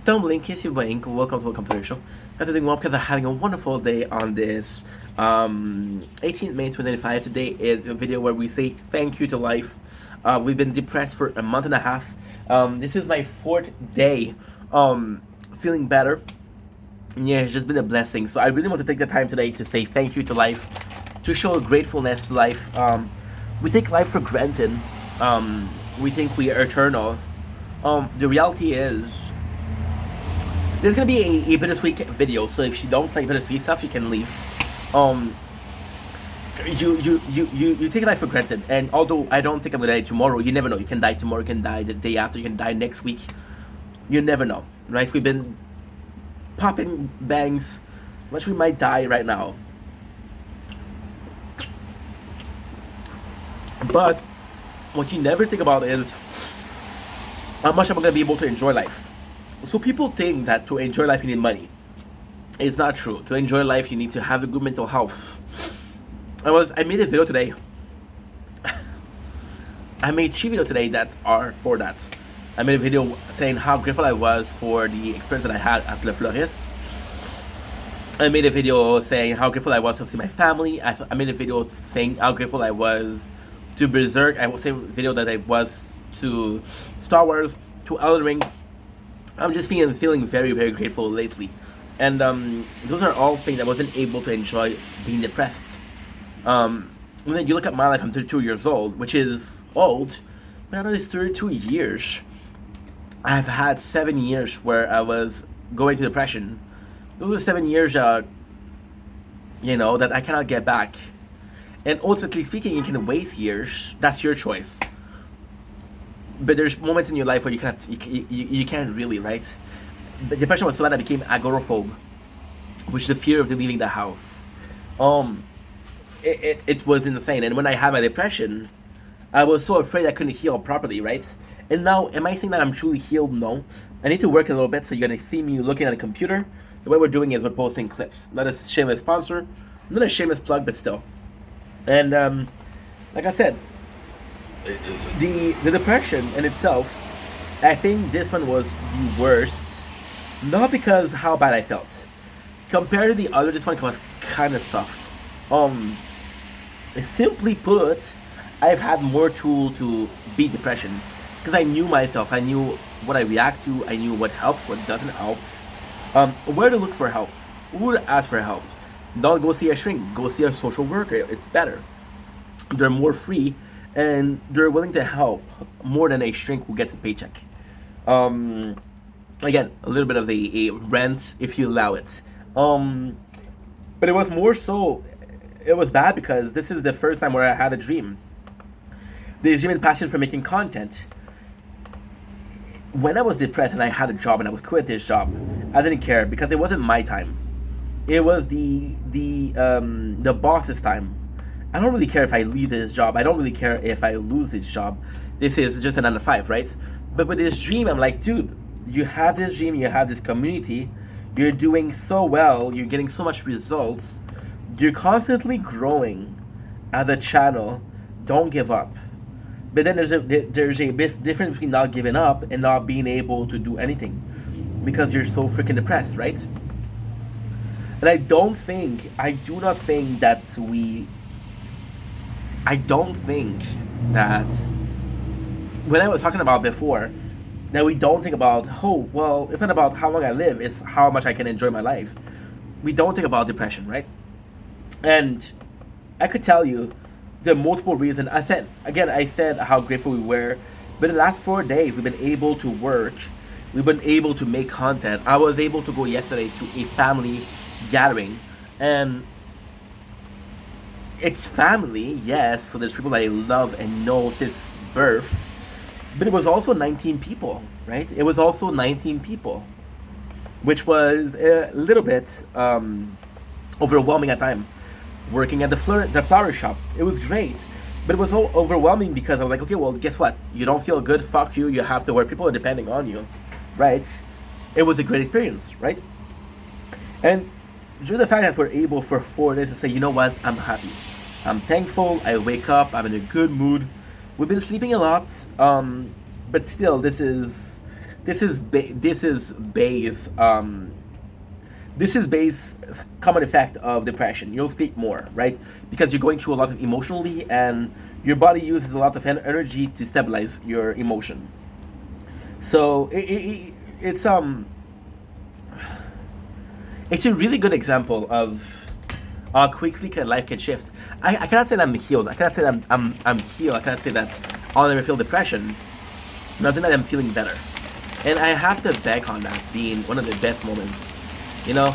Dumbling, Casey Wink, welcome to the show. I'm doing well because I'm having a wonderful day on this 18th May 2025. Today is a video where we say thank you to life. We've been depressed for a month and a half. This is my fourth day feeling better. Yeah, it's just been a blessing. So I really want to take the time today to say thank you to life, to show gratefulness to life. We take life for granted. We think we are eternal. The reality is, there's gonna be a bittersweet video, so if you don't like bittersweet stuff, you can leave. You take life for granted, and although I don't think I'm gonna die tomorrow, you never know. You can die tomorrow, you can die the day after, you can die next week. You never know, right? We've been popping bangs, much we might die right now. But what you never think about is how much I'm gonna be able to enjoy life. So people think that to enjoy life you need money. It's not true. To enjoy life you need to have a good mental health. I made a video today. I made 3 videos today that are for that. I made a video saying how grateful I was for the experience that I had at Le Fleuriste. I made a video saying how grateful I was to see my family. I made a video saying how grateful I was to Berserk. I will say a video that I was to Star Wars, to Elden Ring. I'm just feeling very, very grateful lately. And those are all things I wasn't able to enjoy being depressed. When you look at my life, I'm 32 years old, which is old, but out of these 32 years, I've had 7 years where I was going to depression. Those are 7 years, that I cannot get back. And ultimately speaking, you can waste years. That's your choice. But there's moments in your life where you can't really, right? The depression was so bad I became agoraphobe, which is the fear of leaving the house. It was insane. And when I had my depression, I was so afraid I couldn't heal properly, right? And now, am I saying that I'm truly healed? No. I need to work a little bit, so you're gonna see me looking at a computer. The way we're doing is we're posting clips. Not a shameless sponsor, not a shameless plug, but still. And like I said, the depression in itself, I think this one was the worst. Not because how bad I felt. Compared to the other, this one was kind of soft. Simply put, I've had more tool to beat depression because I knew myself. I knew what I react to. I knew what helps, what doesn't help. Where to look for help. Who to ask for help. Don't go see a shrink. Go see a social worker. It's better. They're more free, and they're willing to help more than a shrink who gets a paycheck. Again, a little bit of a rant if you allow it. But it was more so, it was bad because this is the first time where I had a dream. The dream and passion for making content. When I was depressed and I had a job and I would quit this job, I didn't care because it wasn't my time. It was the boss's time. I don't really care if I leave this job. I don't really care if I lose this job. This is just a 9 to 5, right? But with this dream, I'm like, dude, you have this dream, you have this community, you're doing so well, you're getting so much results, you're constantly growing as a channel. Don't give up. But then there's a bit difference between not giving up and not being able to do anything because you're so freaking depressed, right? And I do not think that when I was talking about before, that we don't think about, oh, well, it's not about how long I live, it's how much I can enjoy my life. We don't think about depression, right? And I could tell you the multiple reasons. I said how grateful we were, but in the last 4 days, we've been able to work, we've been able to make content. I was able to go yesterday to a family gathering, and it's family, yes, so there's people that I love and know since birth, but it was also 19 people, right? It was also 19 people, which was a little bit overwhelming at time. Working at the flower shop, it was great, but it was so overwhelming because I was like, okay, well, guess what? You don't feel good, fuck you, you have to work. People are depending on you, right? It was a great experience, right? And due to the fact that we're able for 4 days to say, you know what, I'm happy. I'm thankful, I wake up, I'm in a good mood. We've been sleeping a lot, but still, this is this is base common effect of depression. You'll sleep more, right? Because you're going through a lot of emotionally, and your body uses a lot of energy to stabilize your emotion. So it's a really good example of how quickly life can shift. I cannot say that I'm healed. I cannot say that I'm healed. I cannot say that I'll never feel depression. Nothing that I'm feeling better. And I have to bank on that being one of the best moments. You know?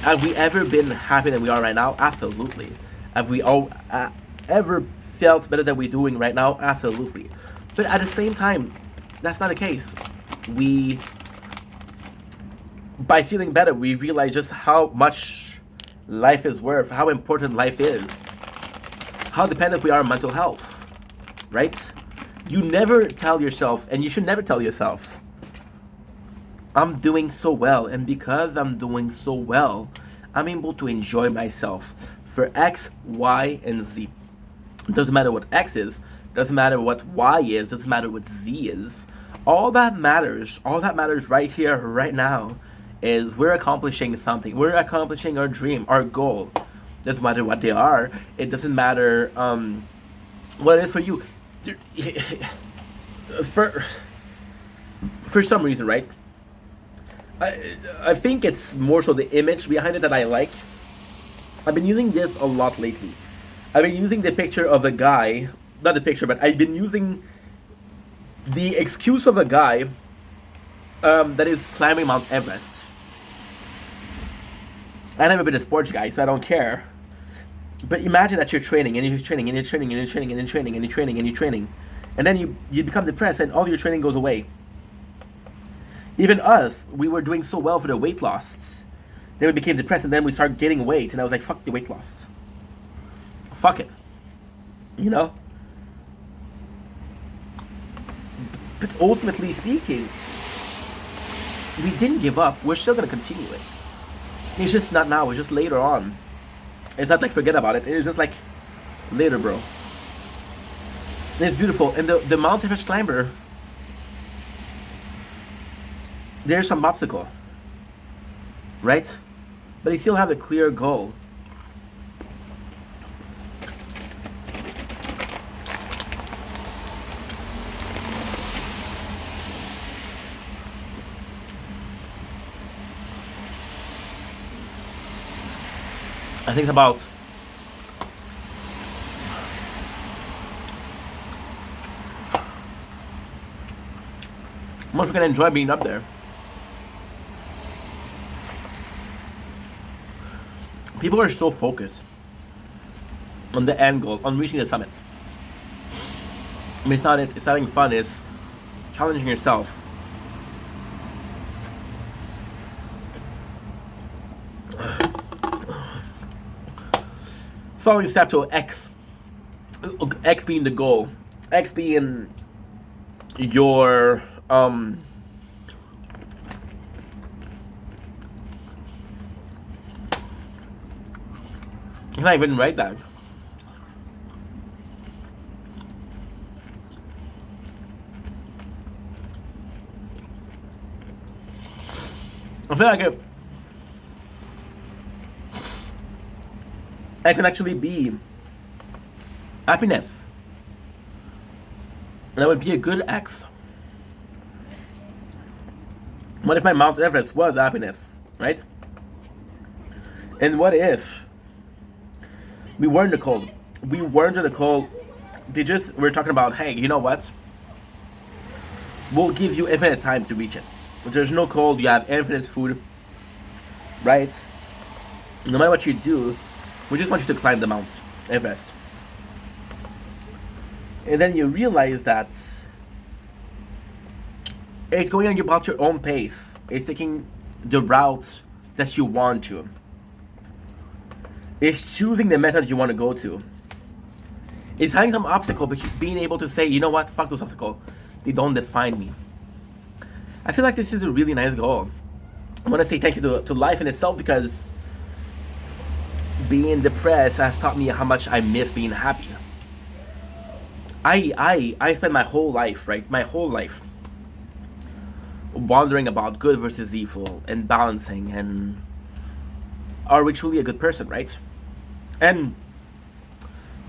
Have we ever been happier than we are right now? Absolutely. Have we all ever felt better than we're doing right now? Absolutely. But at the same time, that's not the case. By feeling better, we realize just how much life is worth, how important life is, how dependent we are on mental health, right? You never tell yourself, and you should never tell yourself, I'm doing so well, and because I'm doing so well, I'm able to enjoy myself for X, Y, and Z. It doesn't matter what X is, doesn't matter what Y is, doesn't matter what Z is. All that matters right here, right now, is we're accomplishing something. We're accomplishing our dream, our goal. Doesn't matter what they are. It doesn't matter what it is for you. For some reason, right? I think it's more so the image behind it that I like. I've been using this a lot lately. I've been using the picture of a guy, not the picture, but I've been using the excuse of a guy that is climbing Mount Everest. I've never been a sports guy, so I don't care. But imagine that you're training, and you're training, and you're training, and you're training, and you're training, and you're training, and you're training. And then you become depressed, and all your training goes away. Even us, we were doing so well for the weight loss. Then we became depressed, and then we started gaining weight, and I was like, fuck the weight loss. Fuck it. You know? But ultimately speaking, we didn't give up. We're still going to continue it. It's just not now. It's just later on. It's not like forget about it. It's just like later, bro. And it's beautiful. And the Mount Everest climber, there's some obstacle, right? But he still have a clear goal. I think about how much we can enjoy being up there. People are so focused on the end goal, on reaching the summit. I mean, it's not it. It's having fun. It's challenging yourself. So we step to X. X being the goal. X being your I can't even write that. I feel like it can actually be happiness. And that would be a good X. What if my Mount Everest was happiness, right? And what if we weren't the cold? We weren't in the cold. We're talking about, hey, you know what? We'll give you infinite time to reach it. If there's no cold, you have infinite food, right? No matter what you do, we just want you to climb the Mount Everest. And then you realize that it's going about your own pace. It's taking the route that you want to. It's choosing the method you want to go to. It's having some obstacle, but being able to say, you know what, fuck those obstacles. They don't define me. I feel like this is a really nice goal. I want to say thank you to life in itself, because being depressed has taught me how much I miss being happy. I spent my whole life, right? My whole life wondering about good versus evil and balancing, and are we truly a good person, right? And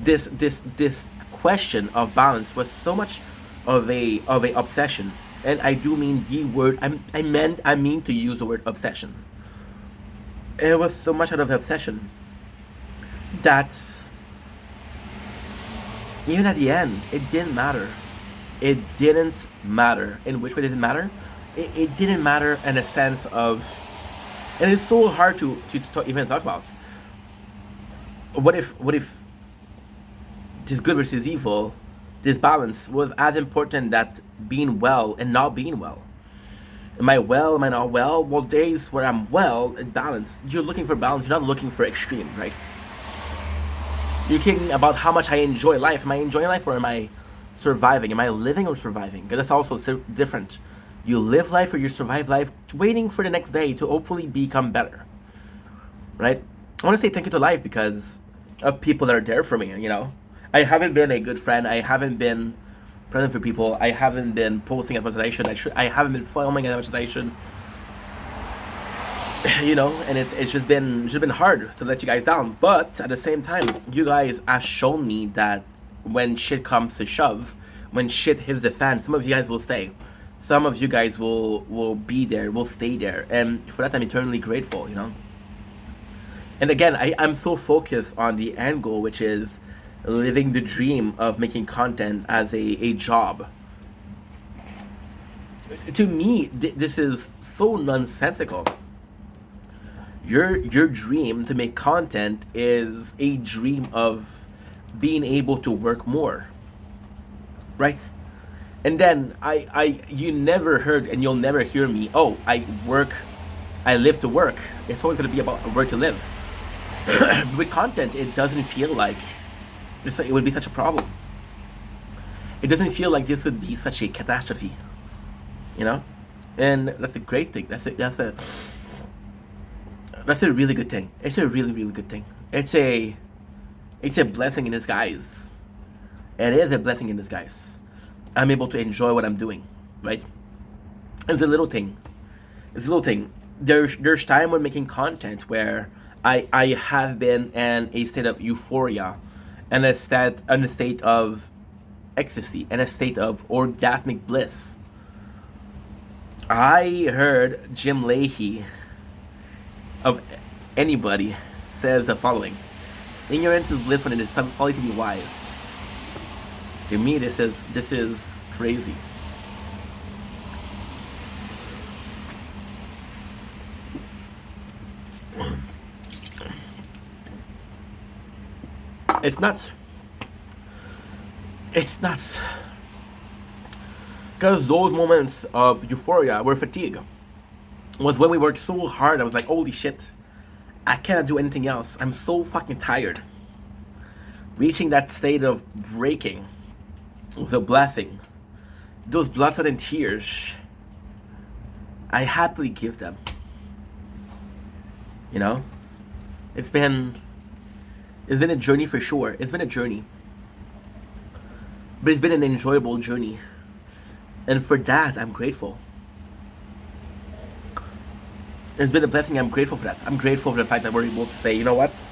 this question of balance was so much of a obsession, and I do mean the word. I mean to use the word obsession. It was so much out of obsession that even at the end, it didn't matter. It didn't matter. In which way did it matter? It didn't matter in a sense of, and it's so hard to even talk about. What if this good versus evil, this balance was as important that being well and not being well? Am I well? Am I not well? Well, days where I'm well and balanced, you're looking for balance. You're not looking for extreme, right? You're thinking about how much I enjoy life. Am I enjoying life, or am I surviving? Am I living or surviving? Because that's also different. You live life or you survive life, waiting for the next day to hopefully become better, right? I want to say thank you to life because of people that are there for me. I haven't been a good friend. I haven't been present for people. I haven't been posting as much as I should. I haven't been filming as much as I should. And it's just been hard to let you guys down. But at the same time, you guys have shown me that when shit comes to shove, when shit hits the fan, some of you guys will stay. Some of you guys will be there, will stay there, and for that I'm eternally grateful. And again, I'm so focused on the end goal, which is living the dream of making content as a job. To me, this is so nonsensical. Your dream to make content is a dream of being able to work more, right? And then you never heard and you'll never hear me, oh, I live to work. It's always going to be about work to live. With content, it doesn't feel like it would be such a problem. It doesn't feel like this would be such a catastrophe, and that's a great thing. That's a really good thing. It's a really, really good thing. It's a blessing in disguise. It is a blessing in disguise. I'm able to enjoy what I'm doing, right? It's a little thing. There's time when making content where I have been in a state of euphoria, and a state of ecstasy, and a state of orgasmic bliss. I heard Jim Leahy, of anybody, says the following: ignorance is bliss when it is some folly to be wise. To me, this is crazy. It's nuts. It's nuts. Because those moments of euphoria were fatigue. Was when we worked so hard, I was like, holy shit, I cannot do anything else. I'm so fucking tired. Reaching that state of breaking was a blessing. Those blood, sweat, and tears, I happily give them. It's been a journey for sure. It's been a journey. But it's been an enjoyable journey. And for that, I'm grateful. It's been a blessing. I'm grateful for that. I'm grateful for the fact that we're able to say, you know what?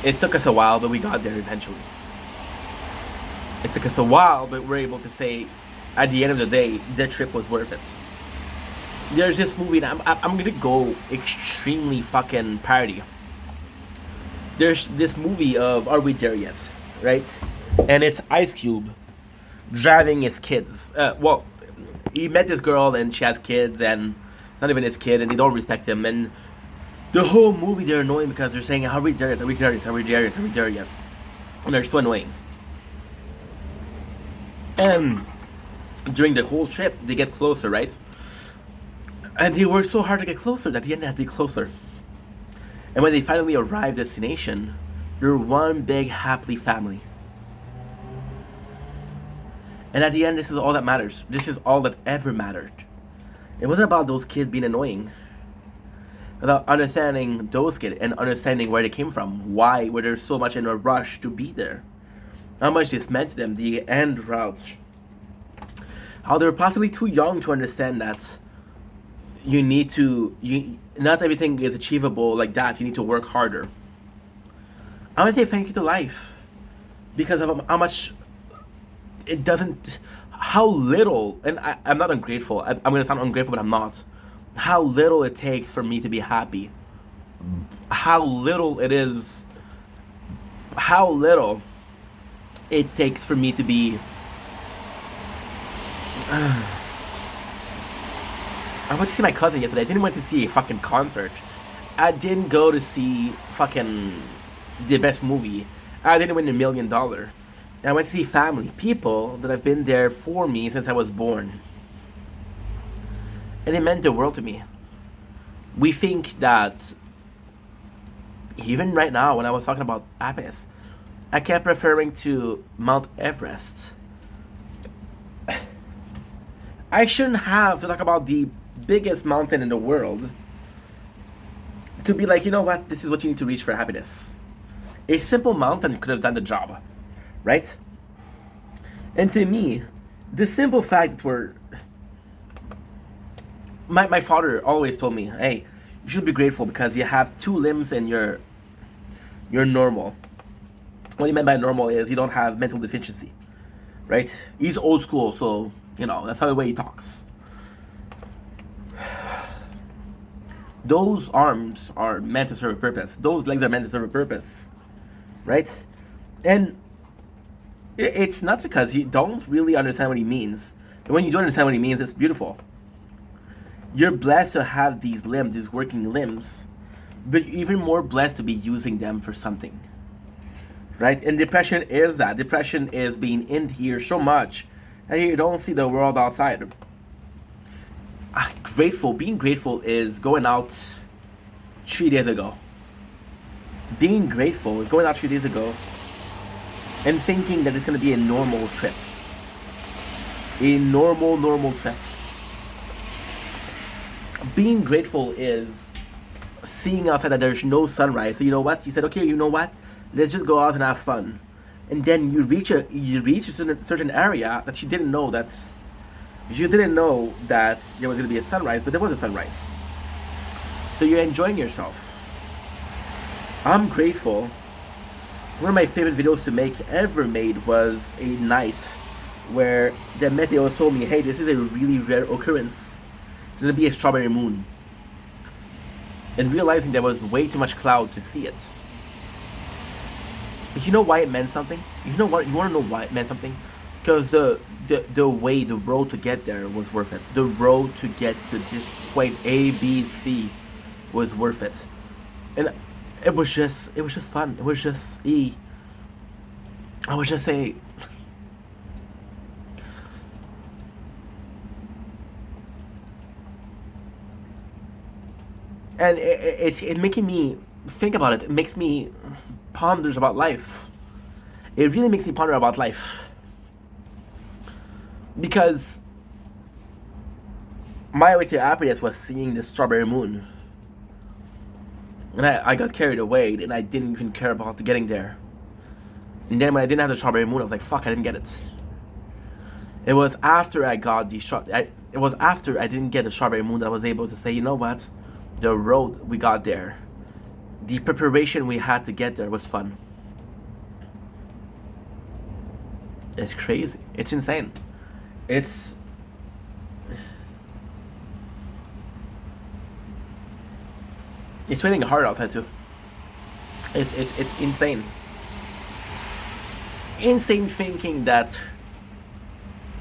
It took us a while, but we got there eventually. It took us a while, but we're able to say, at the end of the day, the trip was worth it. There's this movie, and I'm gonna go extremely fucking parody. There's this movie of Are We There Yet? Right? And it's Ice Cube driving his kids. He met this girl and she has kids, and it's not even his kid, and they don't respect him. And the whole movie they're annoying because they're saying, are we there yet? Are we there yet? Are we there yet? Are we there yet? And they're so annoying. And during the whole trip, they get closer, right? And they work so hard to get closer that at the end they have to get closer. And when they finally arrive destination, you're one big happy family. And at the end, this is all that matters. This is all that ever mattered. It wasn't about those kids being annoying. About understanding those kids and understanding where they came from. Why were they so much in a rush to be there? How much this meant to them, the end route. how they're possibly too young to understand that not everything is achievable like that. You need to work harder. I want to say thank you to life because of how much it doesn't, how little, and I'm not ungrateful. I'm going to sound ungrateful, but I'm not. How little it takes for me to be happy. How little it takes for me to be. I went to see my cousin yesterday. I didn't went to see a fucking concert. I didn't go to see fucking the best movie. I didn't win $1 million. I went to see family, people that have been there for me since I was born. And it meant the world to me. We think that, even right now, when I was talking about happiness, I kept referring to Mount Everest. I shouldn't have to talk about the biggest mountain in the world to be like, you know what, this is what you need to reach for happiness. A simple mountain could have done the job, right? And to me, the simple fact that we're... My father always told me, hey, you should be grateful because you have 2 limbs and you're normal. What he meant by normal is you don't have mental deficiency, right? He's old school, so, that's how the way he talks. Those arms are meant to serve a purpose. Those legs are meant to serve a purpose, right? And it's not because you don't really understand what he means. But when you don't understand what he means, it's beautiful. You're blessed to have these limbs, these working limbs, but you're even more blessed to be using them for something, right? And depression is that. Depression is being in here so much that you don't see the world outside. Being grateful is going out 3 days ago. Being grateful is going out 3 days ago and thinking that it's going to be a normal trip. A normal trip. Being grateful is seeing outside that there's no sunrise. So you know what? You said, okay, you know what? Let's just go out and have fun. And then you reach a certain area that you didn't know that there was going to be a sunrise, but there was a sunrise. So you're enjoying yourself. I'm grateful. One of my favorite videos to make ever made was a night where the meteorologist told me, hey, this is a really rare occurrence. There's going to be a strawberry moon. And realizing there was way too much cloud to see it. But you know why it meant something? You know what? You want to know why it meant something? Because the road to get there was worth it. The road to get to this point A, B, C was worth it. And it was just fun. It was just I would just say, and it's making me think about it. It makes me ponder about life. It really makes me ponder about life. Because my way to happiness was seeing the strawberry moon. And I got carried away and I didn't even care about getting there. And then when I didn't have the strawberry moon, I was like, fuck, I didn't get it. It was after I didn't get the strawberry moon that I was able to say, you know what? The road we got there, the preparation we had to get there was fun. It's crazy. It's insane. It's raining hard outside too. It's insane. Insane thinking that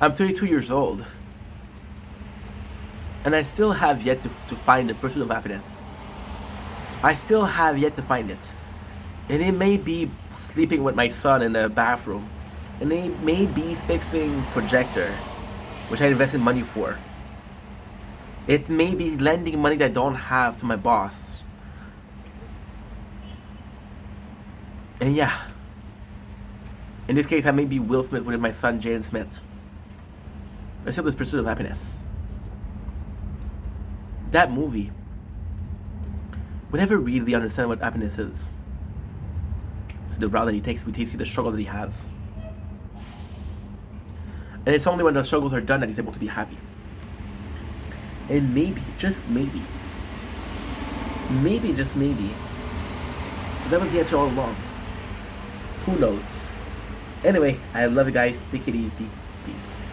I'm 32 years old and I still have yet to find the pursuit of happiness. I still have yet to find it. And it may be sleeping with my son in the bathroom. And it may be fixing projector, which I invested money for. It may be lending money that I don't have to my boss. And yeah. In this case, I may be Will Smith with my son, Jaden Smith. I still this pursuit of happiness. That movie we never really understand what happiness is. So the route that he takes, we see the struggle that he has. And it's only when the struggles are done that he's able to be happy. And maybe, just maybe, just maybe, that was the answer all along. Who knows? Anyway, I love you guys. Take it easy. Peace.